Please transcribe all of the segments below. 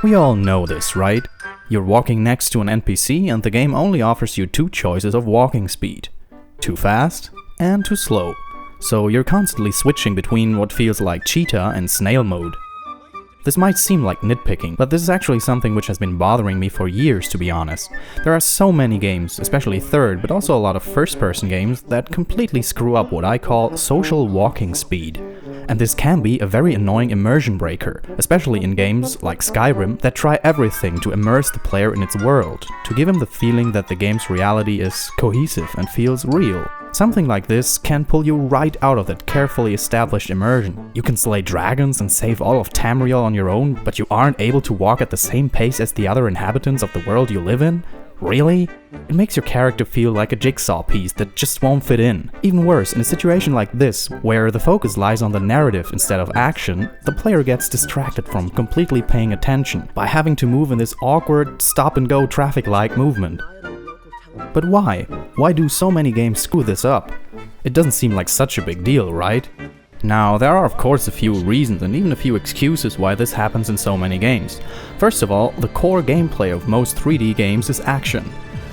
We all know this, right? You're walking next to an NPC and the game only offers you two choices of walking speed. Too fast and too slow. So you're constantly switching between what feels like cheetah and snail mode. This might seem like nitpicking, but this is actually something which has been bothering me for years, to be honest. There are so many games, especially third, but also a lot of first-person games, that completely screw up what I call social walking speed. And this can be a very annoying immersion breaker, especially in games like Skyrim that try everything to immerse the player in its world, to give him the feeling that the game's reality is cohesive and feels real. Something like this can pull you right out of that carefully established immersion. You can slay dragons and save all of Tamriel on your own, but you aren't able to walk at the same pace as the other inhabitants of the world you live in? Really? It makes your character feel like a jigsaw piece that just won't fit in. Even worse, in a situation like this, where the focus lies on the narrative instead of action, the player gets distracted from completely paying attention by having to move in this awkward, stop-and-go traffic-like movement. But why? Why do so many games screw this up? It doesn't seem like such a big deal, right? Now, there are of course a few reasons and even a few excuses why this happens in so many games. First of all, the core gameplay of most 3D games is action.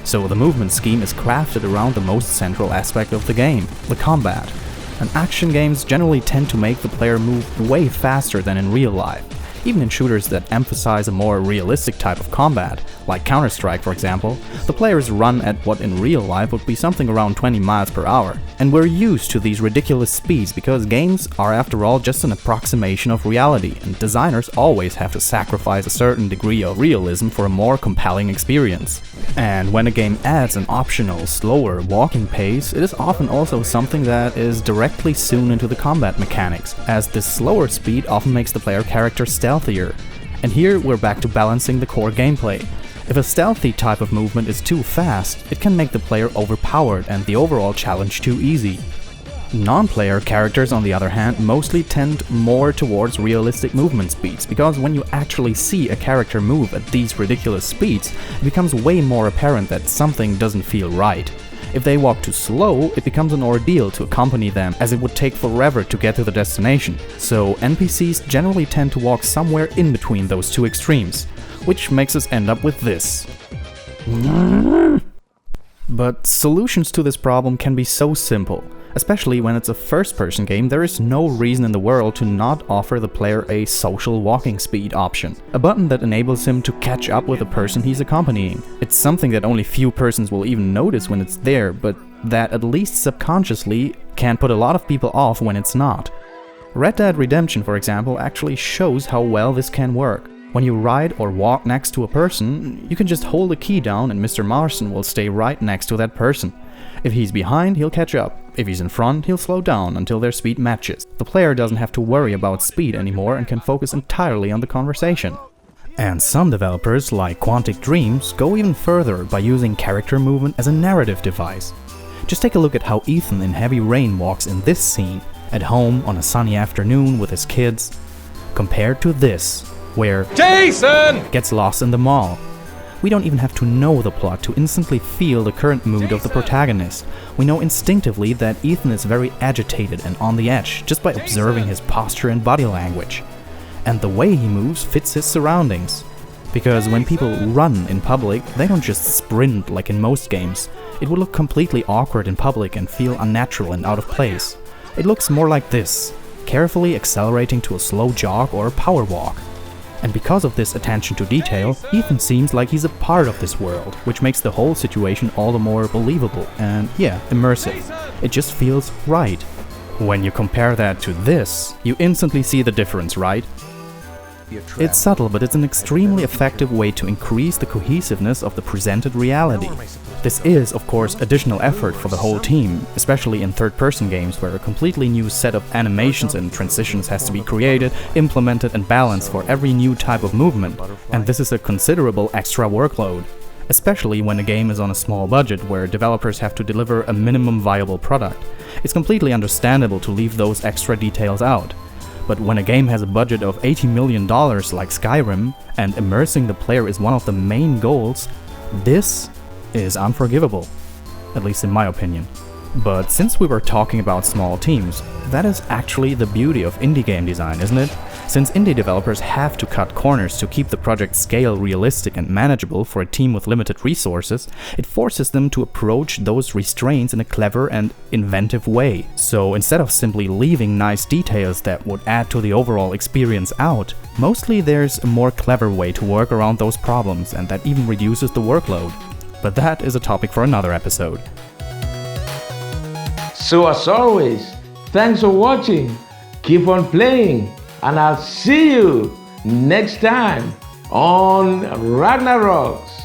So the movement scheme is crafted around the most central aspect of the game, the combat. And action games generally tend to make the player move way faster than in real life. Even in shooters that emphasize a more realistic type of combat, like Counter-Strike for example, the players run at what in real life would be something around 20 miles per hour. And we're used to these ridiculous speeds because games are after all just an approximation of reality, and designers always have to sacrifice a certain degree of realism for a more compelling experience. And when a game adds an optional, slower walking pace, it is often also something that is directly sewn into the combat mechanics, as this slower speed often makes the player character stealthier. And here we're back to balancing the core gameplay. If a stealthy type of movement is too fast, it can make the player overpowered and the overall challenge too easy. Non-player characters, on the other hand, mostly tend more towards realistic movement speeds, because when you actually see a character move at these ridiculous speeds, it becomes way more apparent that something doesn't feel right. If they walk too slow, it becomes an ordeal to accompany them, as it would take forever to get to the destination. So NPCs generally tend to walk somewhere in between those two extremes, which makes us end up with this. But solutions to this problem can be so simple. Especially when it's a first-person game, there is no reason in the world to not offer the player a social walking speed option. A button that enables him to catch up with the person he's accompanying. It's something that only few persons will even notice when it's there, but that at least subconsciously can put a lot of people off when it's not. Red Dead Redemption, for example, actually shows how well this can work. When you ride or walk next to a person, you can just hold the key down and Mr. Marston will stay right next to that person. If he's behind, he'll catch up. If he's in front, he'll slow down until their speed matches. The player doesn't have to worry about speed anymore and can focus entirely on the conversation. And some developers, like Quantic Dreams, go even further by using character movement as a narrative device. Just take a look at how Ethan in Heavy Rain walks in this scene, at home on a sunny afternoon with his kids, compared to this, where Jason gets lost in the mall. We don't even have to know the plot to instantly feel the current mood of the protagonist. We know instinctively that Ethan is very agitated and on the edge just by observing his posture and body language. And the way he moves fits his surroundings. Because when people run in public, they don't just sprint like in most games. It would look completely awkward in public and feel unnatural and out of place. It looks more like this, carefully accelerating to a slow jog or a power walk. And because of this attention to detail, Ethan seems like he's a part of this world, which makes the whole situation all the more believable and, yeah, immersive. It just feels right. When you compare that to this, you instantly see the difference, right? It's subtle, but it's an extremely effective way to increase the cohesiveness of the presented reality. This is, of course, additional effort for the whole team, especially in third-person games where a completely new set of animations and transitions has to be created, implemented and balanced for every new type of movement, and this is a considerable extra workload. Especially when a game is on a small budget where developers have to deliver a minimum viable product. It's completely understandable to leave those extra details out. But when a game has a budget of $80 million like Skyrim, and immersing the player is one of the main goals, this is unforgivable, at least in my opinion. But since we were talking about small teams, that is actually the beauty of indie game design, isn't it? Since indie developers have to cut corners to keep the project scale realistic and manageable for a team with limited resources, it forces them to approach those restraints in a clever and inventive way. So instead of simply leaving nice details that would add to the overall experience out, mostly there's a more clever way to work around those problems, and that even reduces the workload. But that is a topic for another episode. So as always, thanks for watching, keep on playing, and I'll see you next time on RagnarRox.